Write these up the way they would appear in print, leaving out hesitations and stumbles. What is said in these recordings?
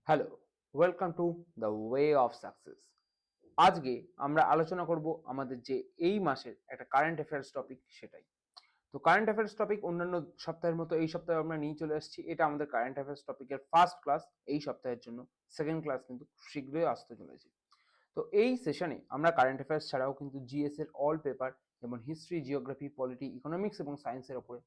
Hello, welcome to the way of success. আজকে আমরা আলোচনা করব আমাদের যে এই মাসের একটা কারেন্ট অ্যাফেয়ার্স টপিক সেটাই। তো কারেন্ট অ্যাফেয়ার্স টপিক অন্যান্য সপ্তাহের মতো এই সপ্তাহে আমরা নিয়ে চলে আসছি। এটা আমাদের কারেন্ট অ্যাফেয়ার্স টপিকের ফার্স্ট ক্লাস এই সপ্তাহের জন্য। সেকেন্ড ক্লাস কিন্তু শীঘ্রই আসতে চলেছে। তো এই সেশনে আমরা কারেন্ট অ্যাফেয়ার্স ছাড়াও কিন্তু জিএস এর অল পেপার যেমন হিস্ট্রি, জিওগ্রাফি, পলিটি, ইকোনমিক্স এবং সায়েন্সের ওপরে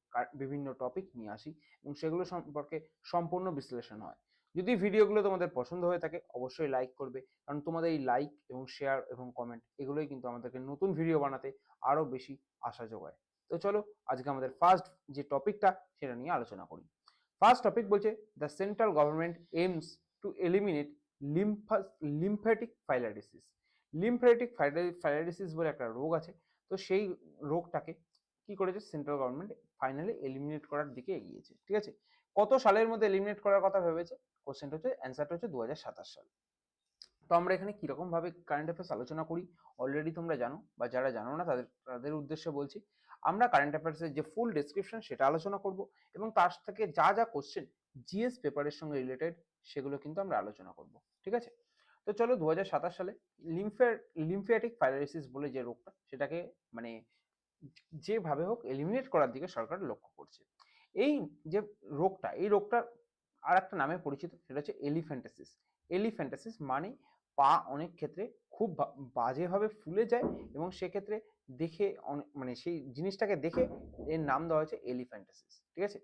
বিভিন্ন টপিক নিয়ে আসি এবং সেগুলো সম্পর্কে সম্পূর্ণ বিশ্লেষণ হয়। যদি ভিডিওগুলো তোমাদের পছন্দ হয়ে থাকে অবশ্যই লাইক করবে, কারণ তোমাদের এই লাইক এবং শেয়ার এবং কমেন্ট এগুলোই কিন্তু আমাদেরকে নতুন ভিডিও বানাতে আরও বেশি আশা যোগায়। তো চলো আজকে আমাদের ফার্স্ট যে টপিকটা সেটা নিয়ে আলোচনা করি। ফার্স্ট টপিক বলছে the central government aims to eliminate lymphatic filariasis. Lymphatic filariasis বলে একটা রোগ আছে। তো সেই রোগটাকে কি করেছে সেন্ট্রাল গভর্নমেন্ট ফাইনালি এলিমিনেট করার দিকে এগিয়েছে। ঠিক আছে, কত সালের মধ্যে এলিমিনেট করার কথা ভেবেছে? কোশ্চেনটা হচ্ছে, অ্যান্সারটা হচ্ছে 2027 সাল। তো আমরা এখানে কিরকম ভাবে কারেন্ট অ্যাফেয়ার্স আলোচনা করি অলরেডি তোমরা জানো, বা যারা জানো না তাদের উদ্দেশ্যে বলছি। আমরা কারেন্ট অ্যাফেয়ার্সের যে ফুল ডেসক্রিপশন সেটা আলোচনা করব এবং তার থেকে যা যা কোশ্চেন জিএস পেপারের সঙ্গে রিলেটেড সেগুলো কিন্তু আমরা আলোচনা করব। ঠিক আছে, তো চলো 2027 সালে লিম্ফ্যাটিক ফাইলারিসিস বলে যে রোগটা সেটাকে মানে যেভাবে হোক এলিমিনেট করার দিকে সরকার লক্ষ্য করছে। এই যে রোগটা, এই রোগটার আর একটা নামে পরিচিত, সেটা হচ্ছে এলিফ্যান্টাসিস। এলিফ্যান্টাসিস মানে পা অনেক ক্ষেত্রে খুব বাজেভাবে ফুলে যায় এবং সেক্ষেত্রে দেখে মানে সেই জিনিসটাকে দেখে এর নাম দেওয়া হয়েছে এলিফ্যান্টাসিস। ঠিক আছে,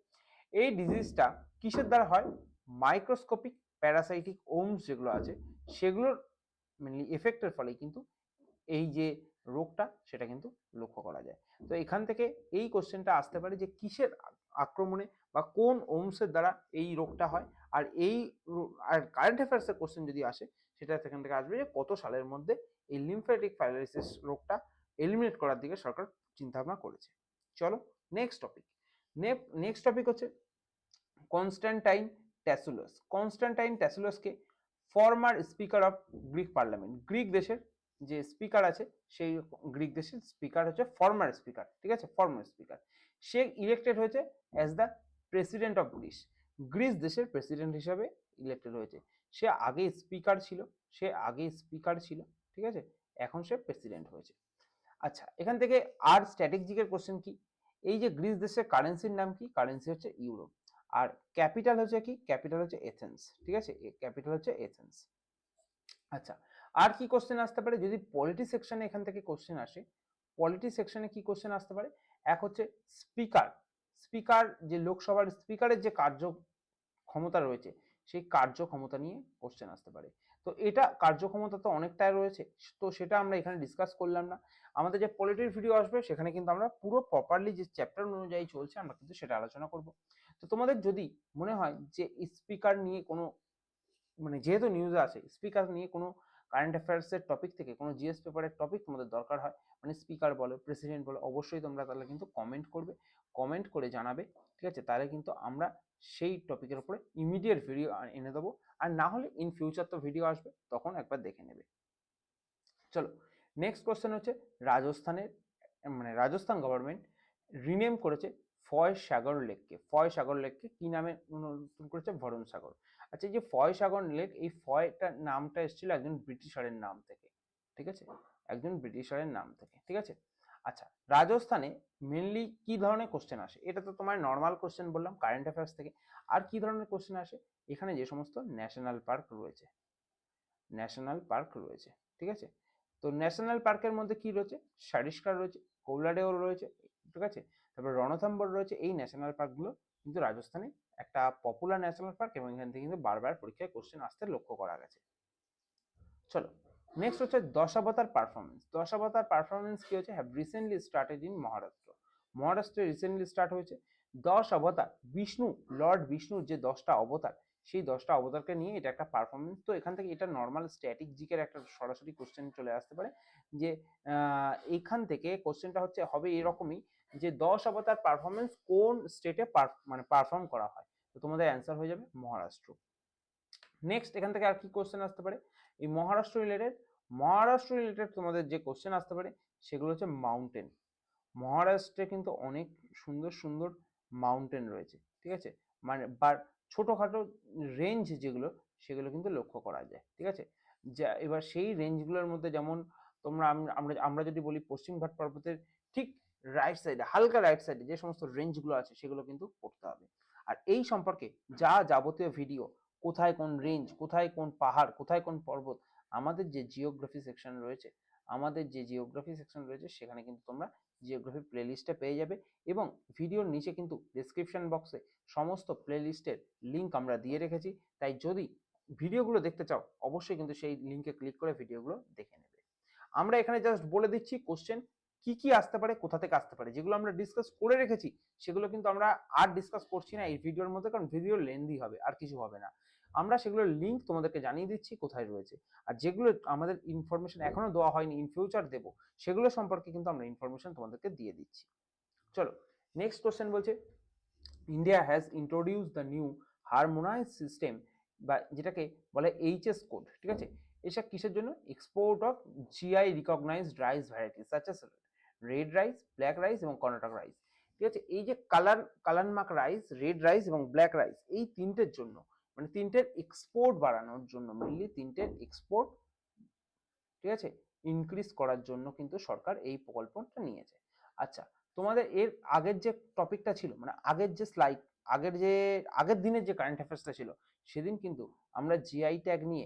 এই ডিজিজটা কিসের দ্বারা হয়? মাইক্রোস্কোপিক প্যারাসাইটিক ওমস যেগুলো আছে সেগুলোর মেনলি এফেক্টের ফলে কিন্তু এই যে রোগটা সেটা কিন্তু লক্ষ্য করা যায়। তো এখান থেকে এই কোশ্চেনটা আসতে পারে যে কিসের আক্রমণে বা কোন ওমসের দ্বারা এই রোগটা হয়। আর এই আর কারেন্ট অ্যাফেয়ার্স এর কোশ্চেন যদি আসে সেটা সেখান থেকে আসবে যে কত সালের মধ্যে এই লিম্ফ্যাটিক ফাইলারিসিস রোগটা এলিমিনেট করার দিকে সরকার চিন্তা ভাবনা করেছে। চলো নেক্সট টপিক। নেক্সট টপিক হচ্ছে কনস্ট্যান্টাইন ট্যাসুলাস। কনস্ট্যান্টাইন ট্যাসুলাসকে former speaker of Greek parliament, Greek দেশের যে স্পিকার আছে সেই গ্রিক দেশের স্পিকার হচ্ছে ফর্মার স্পিকার। ঠিক আছে, ফর্মার স্পিকার। সে ইলেক্টেড হয়েছে as the president of Greece. Greece দেশের প্রেসিডেন্ট হিসাবে ইলেক্টেড হয়েছে। সে আগে স্পিকার ছিল, ঠিক আছে, এখন সে প্রেসিডেন্ট হয়েছে। আচ্ছা, এখান থেকে আর স্ট্র্যাটেজিকের কোশ্চেন কি? এই যে গ্রিস দেশের কারেন্সির নাম কি? কারেন্সি হচ্ছে ইউরো। আর ক্যাপিটাল হচ্ছে কি? ক্যাপিটাল হচ্ছে এথেন্স। ঠিক আছে, ক্যাপিটাল হচ্ছে এথেন্স। আচ্ছা, আর কি কোশ্চেন আসতে পারে যদি পলিটি সেকশনে এখান থেকে কোশ্চেন আসে? পলিটি সেকশনে কি কোশ্চেন আসতে পারে? এক হচ্ছে স্পিকার। স্পিকার যে লোকসভার স্পিকারের যে কার্য ক্ষমতা রয়েছে সেই কার্যক্ষমতা নিয়ে কোশ্চেন আসতে পারে। তো এটা কার্যক্ষমতা তো অনেকটাই রয়েছে, তো সেটা আমরা এখানে ডিসকাস করলাম না। আমাদের যে পলিটির ভিডিও আসবে সেখানে কিন্তু আমরা পুরো প্রপারলি যে চ্যাপ্টার অনুযায়ী চলছে আমরা কিন্তু সেটা আলোচনা করব। তো তোমাদের যদি মনে হয় যে স্পিকার নিয়ে কোনো মানে যেহেতু নিউজে আছে স্পিকার নিয়ে কোনো কারেন্ট অ্যাফেয়ার্স এর টপিক থেকে কোনো জিএস পেপারের টপিক তোমাদের দরকার হয়, মানে স্পিকার বলো, প্রেসিডেন্ট বলো, অবশ্যই তোমরা তাহলে কিন্তু কমেন্ট করবে, কমেন্ট করে জানাবে। ঠিক আছে, তাহলে কিন্তু আমরা সেই টপিকের উপরে ইমিডিয়েট ভিডিও এনে দেবো। আর না হলে ইন ফিউচার তো ভিডিও আসবে, তখন একবার দেখে নেবে। চলো নেক্সট কোশ্চেন হচ্ছে রাজস্থানের মানে রাজস্থান গভর্নমেন্ট রিনেম করেছে ফয় সাগর লেককে। ফয় সাগর লেককে কি নামে নতুন করেছে? ভরণ সাগর। আচ্ছা, এই যে ফয় সাগর লেক, এই ফয়টা নামটা এসেছিল একজন ব্রিটিশারের নাম থেকে। ঠিক আছে, একজন ব্রিটিশারের নাম থেকে। ঠিক আছে, আচ্ছা, রাজস্থানে মেনলি কি ধরনের কোশ্চেন আসে? এটা তো তোমার নর্মাল কোশ্চেন বললাম কারেন্ট অ্যাফেয়ার্স থেকে। আর কি ধরনের কোশ্চেন আসে? এখানে যে সমস্ত ন্যাশনাল পার্ক রয়েছে, ন্যাশনাল পার্ক রয়েছে। ঠিক আছে, তো ন্যাশনাল পার্কের মধ্যে কি রয়েছে? সারিস্কার রয়েছে, কৌলাডেও রয়েছে। ঠিক আছে, তারপর রণথম্বর রয়েছে। এই ন্যাশনাল পার্কগুলো কিন্তু রাজস্থানে একটা পপুলার ন্যাশনাল পার্ক এবং এখান থেকে কিন্তু বারবার পরীক্ষায় কোশ্চেন আসতে লক্ষ্য করা গেছে। চলো নেক্সট হচ্ছে দশাবতার পারফরমেন্স। দশাবতার পারফরমেন্স কি হচ্ছে? Have recently started in Maharashtra. মহারাষ্ট্রে রিসেন্টলি স্টার্ট হয়েছে। 10 অবতার, বিষ্ণু, লর্ড বিষ্ণুর যে 10টা অবতার, সেই 10টা অবতারকে নিয়ে এটা একটা পারফরমেন্স। তো এখান থেকে এটা নর্মাল স্ট্যাটিক জিকের একটা সরাসরি কোশ্চেন চলে আসতে পারে যে এখান থেকে কোশ্চেনটা হচ্ছে হবে এরকমই যে 10 অবতার পারফরমেন্স কোন স্টেটে মানে পারফর্ম করা হয়। তো তোমাদের অ্যান্সার হয়ে যাবে মহারাষ্ট্র। নেক্সট এখান থেকে আর কি কোশ্চেন আসতে পারে? এই মহারাষ্ট্র রিলেটেড তোমাদের যে কোশ্চেন আসতে পারে সেগুলো হচ্ছে মাউন্টেন। মহারাষ্ট্রে কিন্তু অনেক সুন্দর সুন্দর মাউন্টেন রয়েছে। ঠিক আছে, মানে ছোটোখাটো রেঞ্জ যেগুলো সেগুলো কিন্তু লক্ষ্য করা যায়, ঠিক আছে। যা এবার সেই রেঞ্জগুলোর মধ্যে যেমন তোমরা আমরা যদি বলি পশ্চিমঘাট পর্বতের ঠিক রাইট সাইডে, হালকা রাইট সাইডে যে সমস্ত রেঞ্জগুলো আছে সেগুলো কিন্তু পড়তে হবে। আর এই সম্পর্কে যা যাবতীয় ভিডিও, কোথায় কোন রেঞ্জ, কোথায় কোন পাহাড়, কোথায় কোন পর্বত, আমাদের যে জিওগ্রাফি সেকশন রয়েছে, সেখানে কিন্তু তোমরা জিওগ্রাফি প্লেলিস্টে পেয়ে যাবে। এবং ভিডিওর নিচে কিন্তু ডেসক্রিপশন বক্সে সমস্ত প্লেলিস্টের লিঙ্ক আমরা দিয়ে রেখেছি, তাই যদি ভিডিওগুলো দেখতে চাও অবশ্যই কিন্তু সেই লিঙ্কে ক্লিক করে ভিডিওগুলো দেখে নেবে। আমরা এখানে জাস্ট বলে দিচ্ছি কোশ্চেন কি কি আসতে পারে, কোথা থেকে আসতে পারে। যেগুলো আমরা ডিসকাস করে রেখেছি সেগুলো কিন্তু আমরা আর ডিসকাস করছি না এই ভিডিওর মধ্যে, কারণ ভিডিও লেন্দি হবে, আর কিছু হবে না। আমরা সেগুলোর লিঙ্ক তোমাদেরকে জানিয়ে দিচ্ছি কোথায় রয়েছে। আর যেগুলো আমাদের ইনফরমেশন এখনো দেওয়া হয়নি, ইন ফিউচার দেবো, সেগুলো সম্পর্কে কিন্তু আমরা ইনফরমেশন তোমাদেরকে দিয়ে দিচ্ছি। চলো নেক্সট কোশ্চেন বলছে, India has introduce the new harmonise system, বা যেটাকে বলে এইচএস কোড, ঠিক আছে। এসব কিসের জন্য? Export of GI recognised rice varieties such as red rice, black rice এবং কর্ণাটক রাইস, ঠিক আছে। এই যে কালারমার্ক রাইস, রেড রাইস এবং ব্ল্যাক রাইস, এই তিনটের জন্য মানে তিনটের এক্সপোর্ট বাড়ানোর জন্য, মেনলি তিনটের এক্সপোর্ট, ঠিক আছে, ইনক্রিজ করার জন্য কিন্তু সরকার এই প্রকল্পটা নিয়েছে। আচ্ছা, তোমাদের এর আগের যে টপিকটা ছিল, মানে আগের যে স্লাইড, আগের দিনের যে কারেন্ট অ্যাফেয়ার্সটা ছিল, সেদিন কিন্তু আমরা জিআই ট্যাগ নিয়ে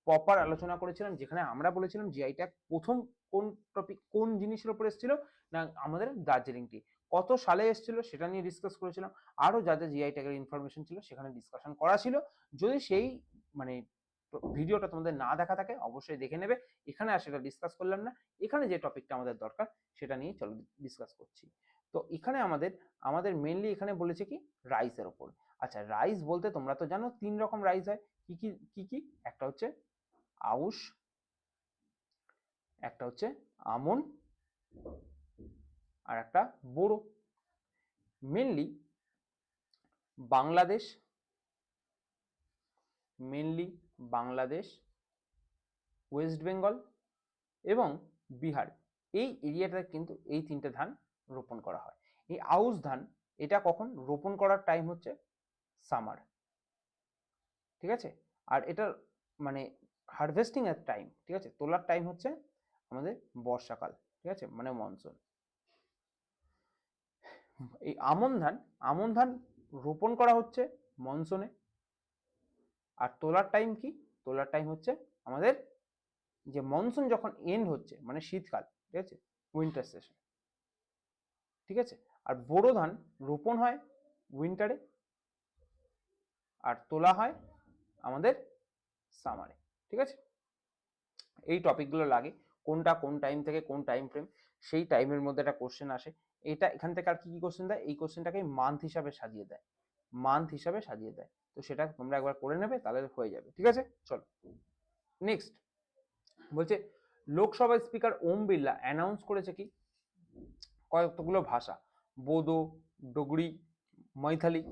প্রপার আলোচনা করেছিলাম, যেখানে আমরা বলেছিলাম জিআই ট্যাগ প্রথম কোন টপিক, কোন জিনিসের উপর এসেছিল না, আমাদের দার্জিলিং টি কত সালে এসেছিল সেটা নিয়ে ডিসকাস করেছিলাম। আরো যা যা জিআই ট্যাগের ইনফরমেশন ছিল সেখানে ডিসকাশন করা ছিল। যদি সেই মানে ভিডিওটা তোমাদের না দেখা থাকে অবশ্যই দেখে নেবে। এখানে আর সেটা ডিসকাস করলাম না, এখানে যে টপিকটা আমাদের দরকার সেটা নিয়ে চলো ডিসকাস করছি। তো এখানে আমাদের মেনলি এখানে বলেছে কি রাইসের ওপর। আচ্ছা, রাইস বলতে তোমরা তো জানো 3 রকম রাইস হয়, কি একটা হচ্ছে আউশ, একটা হচ্ছে আমন, আর একটা বোরো। মেনলি বাংলাদেশ, ওয়েস্ট বেঙ্গল এবং বিহার, এই এরিয়াটাতে কিন্তু এই তিনটে ধান রোপণ করা হয়। এই আউশ ধান এটা কখন রোপণ করার টাইম হচ্ছে সামার, ঠিক আছে। আর এটার মানে হারভেস্টিং এর টাইম, ঠিক আছে, তোলার টাইম হচ্ছে আমাদের বর্ষাকাল, ঠিক আছে, মানে মনসুন। এই আমন ধান রোপণ করা হচ্ছে মনসুনে। আর তোলার টাইম কি? তোলার টাইম হচ্ছে আমাদের যে মনসুন যখন এন্ড হচ্ছে মানে শীতকাল, ঠিক আছে, উইন্টার সেশন, ঠিক আছে। আর বোরো ধান রোপণ হয় উইন্টারে আর তোলা হয় আমাদের সামারে, ঠিক আছে। এই টপিকগুলো লাগে, কোনটা কোন টাইম থেকে কোন টাইম ফ্রেম, সেই টাইমের মধ্যে একটা কোশ্চেন আসে। এটা এখান থেকে আর কি কি কোশ্চেন দেয়, এই কোশ্চেনটাকে মান্থ হিসাবে সাজিয়ে দেয়, তো সেটা তোমরা একবার করে নেবে তাহলে হয়ে যাবে, ঠিক আছে। চলো নেক্সট বলছে, লোকসভা স্পিকার ওম বিড়লা অ্যানাউন্স করেছে কি কতগুলো ভাষা, বোডো, ডোগরি, মৈথালি,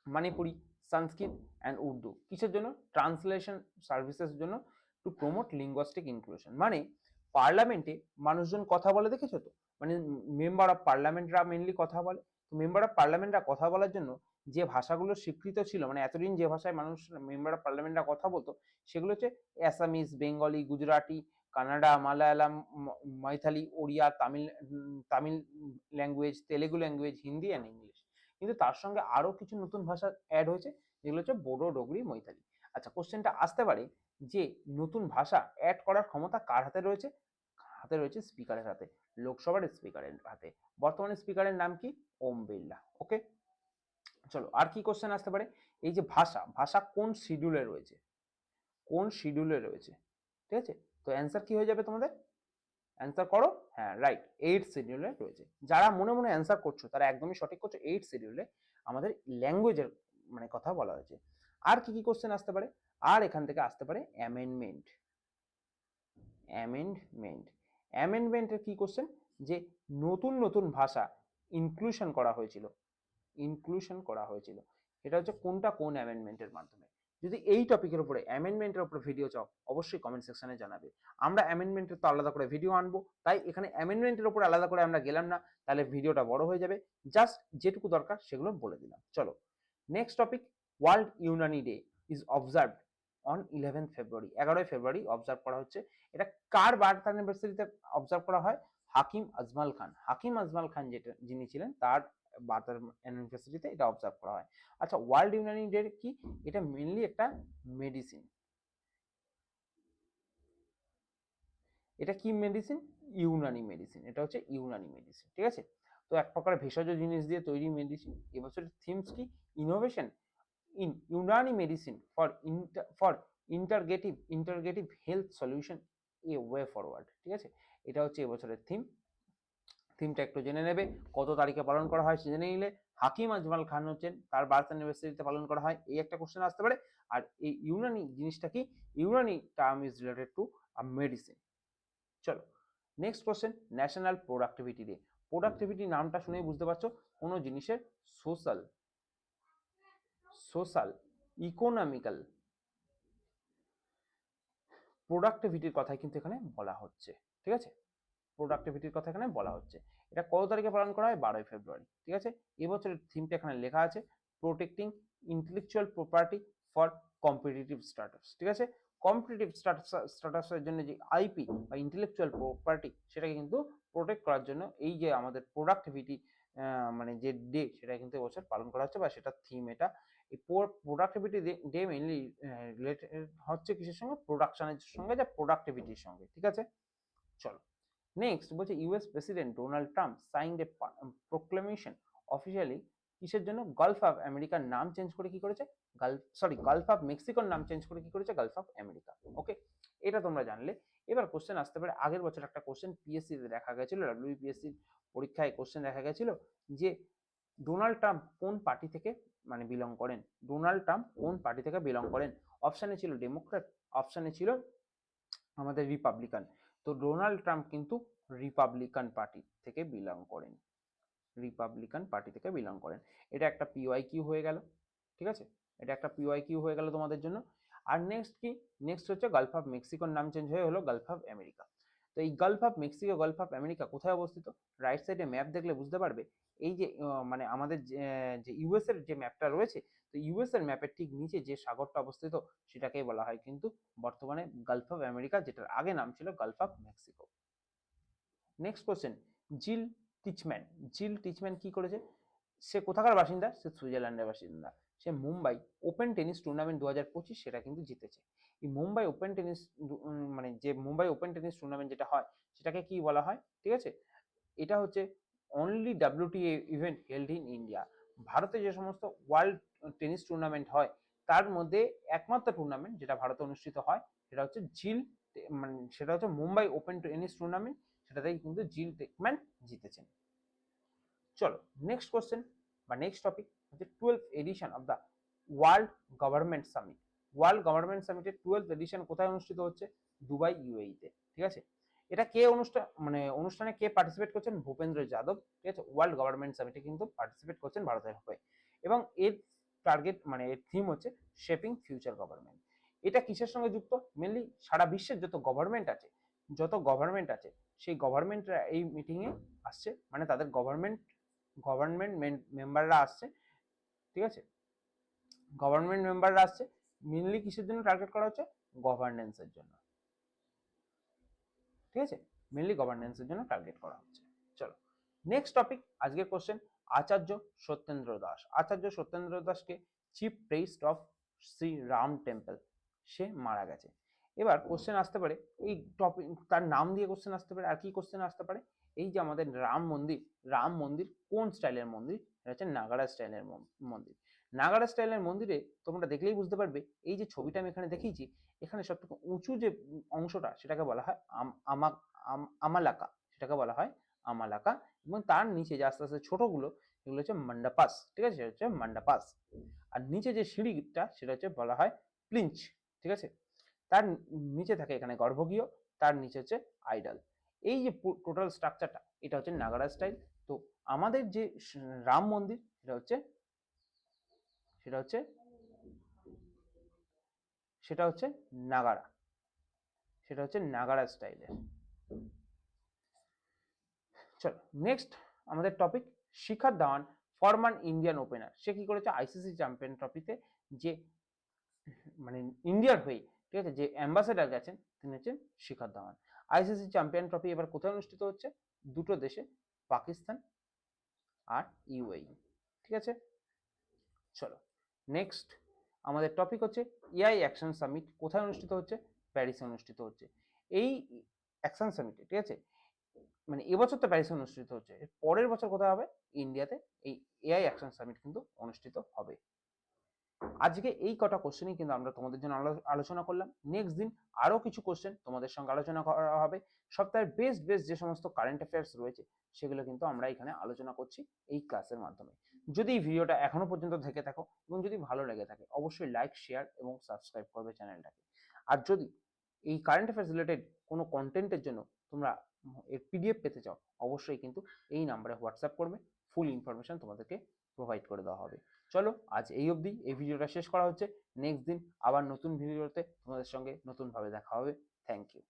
মণিপুরি, সংস্কৃত অ্যান্ড উর্দু, কিসের জন্য? ট্রান্সলেশন সার্ভিসের জন্য, টু প্রমোট লিঙ্গুইস্টিক ইনক্লুশন। মানে পার্লামেন্টে মানুষজন কথা বলে, দেখেছো তো, মানে মেম্বার অফ পার্লামেন্টরা মেনলি কথা বলে। তো মেম্বার অফ পার্লামেন্টরা কথা বলার জন্য যে ভাষাগুলো স্বীকৃত ছিল, মানে এতদিন যে ভাষায় মানুষ মেম্বার অফ পার্লামেন্টরা কথা বলতো, সেগুলো হচ্ছে Assamese, Bengali, Gujarati, Kannada, Malayalam, Maithili, Odia, Tamil language, Telugu language, Hindi and English. কিন্তু তার সঙ্গে আরো কিছু নতুন ভাষা অ্যাড হয়েছে, যেগুলো হচ্ছে বোডো, ডোগরি, মৈথালি। আচ্ছা, কোশ্চেনটা আসতে পারে যে নতুন ভাষা অ্যাড করার ক্ষমতা কার হাতে রয়েছে? হাতে রয়েছে স্পিকারের হাতে, লোকসভার স্পিকারের হাতে। বর্তমানে স্পিকারের নাম কি? ওম বিড়লা। ওকে, চলো আর কি কোশ্চেন আসতে পারে। এই যে ভাষা কোন শিডিউলে রয়েছে, ঠিক আছে। তো অ্যান্সার কি হয়ে যাবে তোমাদের? অ্যান্সার করো, হ্যাঁ রাইট, 8 শিডিউলে রয়েছে। যারা মনে মনে অ্যান্সার করছো তারা একদমই সঠিক করছো, 8 শিডিউলে আমাদের ল্যাঙ্গুয়েজের মানে কথা বলা হয়েছে। আর কি কি কোশ্চেন আসতে পারে? আর এখান থেকে আসতে পারে অ্যামেন্ডমেন্টের কি কোশ্চেন, যে নতুন ভাষা ইনক্লুশন করা হয়েছিল, এটা হচ্ছে কোনটা কোন অ্যামেন্ডমেন্টের মাধ্যমে। যদি এই টপিকের উপরে অ্যামেন্ডমেন্টের উপরে ভিডিও চাও অবশ্যই কমেন্ট সেকশনে জানাবে। আমরা অ্যামেন্ডমেন্টের তো আলাদা করে ভিডিও আনবো, তাই এখানে অ্যামেন্ডমেন্টের উপরে আলাদা করে আমরা গেলাম না, তাহলে ভিডিওটা বড় হয়ে যাবে। জাস্ট যেটুকু দরকার সেগুলো বলে দিলাম। চলো next topic, world Unani day is observed on 11th February, 11ই ফেব্রুয়ারি অবজার্ভ করা হচ্ছে। এটা কার বার্থ অ্যানিভার্সারিতে অবজার্ভ করা হয়? হাকিম আজমাল খান। হাকিম আজমাল খান যেটা যিনি ছিলেন তার বার্থ অ্যানিভার্সারিতে এটা অবজার্ভ করা হয়। আচ্ছা, ওয়ার্ল্ড ইউনানি ডে কি? এটা মেইনলি একটা মেডিসিন। এটা কি মেডিসিন? ইউনানি মেডিসিন। এটা হচ্ছে ইউনানি মেডিসিন, ঠিক আছে? তো এক প্রকার ভেষজ জিনিস দিয়ে তৈরি মেডিসিন। এবছরের থিমস কি? Innovation in Unani medicine for integrative health solution a way forward, ঠিক আছে? এটা হচ্ছে এবছরের থিমটা একটু জেনে নেবে। কত তারিখে পালন করা হয় জেনে নিলে। হাকিম আজমাল খান হচ্ছেন, তার বার্থ অ্যানিভার্সারিতে পালন করা হয়, এই একটা কোশ্চেন আসতে পারে। আর এই ইউনানি জিনিসটা কি? Unani term is related to a medicine. চলো next question, national productivity day. Productivity নামটা শুনেই বুঝতে পারছো কোনো জিনিসের সোশ্যাল ইকোনমিক্যাল প্রোডাক্টিভিটির কথাই কিন্তু এখানে বলা হচ্ছে, ঠিক আছে? প্রোডাক্টিভিটির কথা এখানে বলা হচ্ছে। এটা কত তারিখে পালন করা হয়? 12ই ফেব্রুয়ারি, ঠিক আছে? এবছরের থিমটা এখানে লেখা আছে, protecting intellectual property for competitive startups, ঠিক আছে? কম্পিটিটিভ স্টার্টাপসের জন্য যে আইপি বা ইন্টেলেকচুয়াল প্রপার্টি সেটাকে কিন্তু প্রোটেক্ট করার জন্য এই যে আমাদের প্রোডাক্টিভিটি মানে যে ডে সেটা কিন্তু এবছর পালন করা হচ্ছে বা সেটা থিম এটা। এই প্রোডাক্টিভিটি ডে মেইনলি রিলেটেড হচ্ছে কিসের সঙ্গে? প্রোডাকশনের সঙ্গে, যা প্রোডাক্টিভিটির সঙ্গে, ঠিক আছে? চলো নেক্সট বলছে, US president Donald Trump signed এ প্রোক্লেমেশন অফিসিয়ালি কিসের জন্য? গালফ অফ আমেরিকার নাম চেঞ্জ করে কি করেছে? গালফ অফ মেক্সিকোর নাম চেঞ্জ করে কি করেছে? Gulf of America. ওকে, এটা তোমরা জানলে। এবার কোশ্চেন আসতে পারে, আগের বছর একটা কোশ্চেন পিএসসি তে দেখা গেছিল, ডাব্লিউপিএসসি পরীক্ষায় কোশ্চেন দেখা গেছিল যে ডোনাল্ড ট্রাম্প কোন পার্টি থেকে মানে বিলং করেন? ডোনাল্ড ট্রাম্প কোন পার্টি থেকে বিলং করেন? অপশানে ছিল ডেমোক্র্যাট, অপশানে ছিল আমাদের রিপাবলিকান। তো ডোনাল্ড ট্রাম্প কিন্তু রিপাবলিকান পার্টি থেকে বিলং করেন, রিপাবলিকান পার্টি থেকে বিলং করেন। এটা একটা পিওয়াই কিউ হয়ে গেল, ঠিক আছে? এটা একটা পিওয়াই কিউ হয়ে গেল তোমাদের জন্য। আর নেক্সট কি? নেক্সট হচ্ছে গালফ অফ মেক্সিকোর নাম চেঞ্জ হয়ে হলো গালফ অফ আমেরিকা। তো এই Gulf of Mexico, Gulf of America কোথায় অবস্থিত? রাইট সাইডে ম্যাপ দেখলে বুঝতে পারবে। এই যে মানে আমাদের যে ইউএস এর যে ম্যাপটা রয়েছে, তো ইউএস এর ম্যাপের ঠিক নিচে যে সাগরটা অবস্থিত সেটাকেই বলা হয় কিন্তু বর্তমানে গালফ অফ আমেরিকা, যেটার আগে নাম ছিল Gulf of Mexico. Next question, Jil Teichmann. Jil Teichmann কি করেছে? সে কোথাকার বাসিন্দা? সে সুইজারল্যান্ডের বাসিন্দা। সে মুম্বাই ওপেন টেনিস টুর্নামেন্ট 2025 সেটা কিন্তু জিতেছে। এই মুম্বাই ওপেন টেনিস মানে যে মুম্বাই ওপেন টেনিস টুর্নামেন্ট যেটা হয় সেটাকে কি বলা হয়? ঠিক আছে, এটা হচ্ছে only WTA event held in India. ভারতে যে সমস্ত ওয়ার্ল্ড টেনিস টুর্নামেন্ট হয় তার মধ্যে একমাত্র টুর্নামেন্ট যেটা ভারতে অনুষ্ঠিত হয় সেটা হচ্ছে মানে সেটা হচ্ছে মুম্বাই ওপেন টেনিস টুর্নামেন্ট, সেটাতেই কিন্তু জিল টেকম্যান জিতেছেন। চলো নেক্সট কোশ্চেন বা নেক্সট টপিক হচ্ছে 12th edition of the World Government Summit. World Government সামিটের 12th এডিশন কোথায় অনুষ্ঠিত হচ্ছে? দুবাই ইউএই তে, ঠিক আছে? এটা কে অনুষ্ঠানে কে পার্টিসিপেট করছেন? ভূপেন্দ্র যাদব, ঠিক আছে? ওয়ার্ল্ড গভর্নমেন্ট সামিটে কিন্তু পার্টিসিপেট করছেন ভারতের হয়ে। এবং এর টার্গেট মানে এর থিম হচ্ছে শেপিং ফিউচার গভর্নমেন্ট। এটা কিসের সঙ্গে যুক্ত? মেনলি সারা বিশ্বের যত গভর্নমেন্ট আছে সেই গভর্নমেন্টরা এই মিটিংয়ে আসছে, মানে তাদের গভর্নমেন্ট মেম্বাররা আসছে, ঠিক আছে? গভর্নমেন্ট মেম্বাররা আসছে মেনলি কিসের জন্য টার্গেট করা হচ্ছে? গভর্নেন্সের জন্য, ঠিক আছে? মেনলি গভর্নেন্সের জন্য টার্গেট করা হচ্ছে। চলো নেক্সট টপিক, আজকের কোশ্চেন, আচার্য সত্যেন্দ্র দাস। আচার্য সত্যেন্দ্র দাসকে chief priest of Shri Ram temple, সে মারা গেছে। এবার কোশ্চেন আসতে পারে এই টপিক, তার নাম দিয়ে কোশ্চেন আসতে পারে। আর কি কোশ্চেন আসতে পারে? এই যে আমাদের রাম মন্দির কোন স্টাইলের মন্দির? এটা হচ্ছে নাগারা স্টাইলের মন্দির। নাগারা স্টাইলের মন্দিরে তোমরা দেখলেই বুঝতে পারবে, এই যে ছবিটা আমি এখানে দেখিয়েছি, এখানে সবথেকে উঁচু যে অংশটা সেটাকে বলা হয় আমালাকা, সেটাকে বলা হয় আমালাকা। এবং তার নিচে যে আস্তে আস্তে ছোটগুলো এগুলো হচ্ছে মন্ডপাস, ঠিক আছে? সেটা হচ্ছে মন্ডপাস। আর নিচে যে সিঁড়িটা সেটা হচ্ছে বলা হয় প্লিঞ্চ, ঠিক আছে? তার নিচে থাকে এখানে গর্ভগৃহ, তার নিচে হচ্ছে আইডল। এই যে টোটাল স্ট্রাকচারটা এটা হচ্ছে নাগারা স্টাইল। তো আমাদের যে রাম মন্দির সেটা হচ্ছে সেটা হচ্ছে নাগারা, সেটা হচ্ছে নাগারা স্টাইলের। চলো নেক্সট আমাদের টপিক, শিখর ধাওয়ান ফরমান ইন্ডিয়ান ওপেনার। সে কি করেছে? আইসিসি চ্যাম্পিয়ন ট্রফিতে যে মানে ইন্ডিয়ার হয়ে, ঠিক আছে, যে অ্যাম্বাসেডার গেছেন তিনি হচ্ছেন Shikhar Dhawan. ICC champion trophy এবার কোথায় অনুষ্ঠিত হচ্ছে? দুটো দেশে, পাকিস্তান আর ইউএই। ঠিক আছে, চলো নেক্সট আমাদের টপিক হচ্ছে এআই অ্যাকশন সামিট কোথায় অনুষ্ঠিত হচ্ছে? প্যারিসে অনুষ্ঠিত হচ্ছে। এই অ্যাকশন সামিটে, ঠিক আছে, মানে এবছর তো প্যারিসে অনুষ্ঠিত হচ্ছে, এর পরের বছর কোথায় হবে? ইন্ডিয়াতে এই এআই অ্যাকশন সামিট কিন্তু অনুষ্ঠিত হবে। আজকে এই কটা কোশ্চেনই কিন্তু আমরা তোমাদের জন্য আলোচনা করলাম। নেক্সট দিন আরো কিছু কোশ্চেন তোমাদের সঙ্গে আলোচনা করা হবে। সপ্তাহের বেস্ট বেস্ট যে সমস্ত কারেন্ট অ্যাফেয়ার্স রয়েছে সেগুলো কিন্তু আমরা এখানে আলোচনা করছি এই ক্লাসের মাধ্যমে। যদি এই ভিডিওটা এখনো পর্যন্ত দেখে থাকো এবং যদি ভালো লেগে থাকে অবশ্যই লাইক, শেয়ার এবং সাবস্ক্রাইব করবে চ্যানেলটাকে। আর যদি এই কারেন্ট অ্যাফেয়ার্স রিলেটেড কোনো কন্টেন্টের জন্য তোমরা এর পিডিএফ পেতে চাও অবশ্যই কিন্তু এই নাম্বারে হোয়াটসঅ্যাপ করবে, ফুল ইনফরমেশন তোমাদেরকে প্রোভাইড করে দেওয়া হবে। চলো আজ এই অবধি, এই ভিডিওটা শেষ করা হচ্ছে। নেক্সট দিন আবার নতুন ভিডিওতে তোমাদের সঙ্গে নতুনভাবে দেখা হবে। Thank you.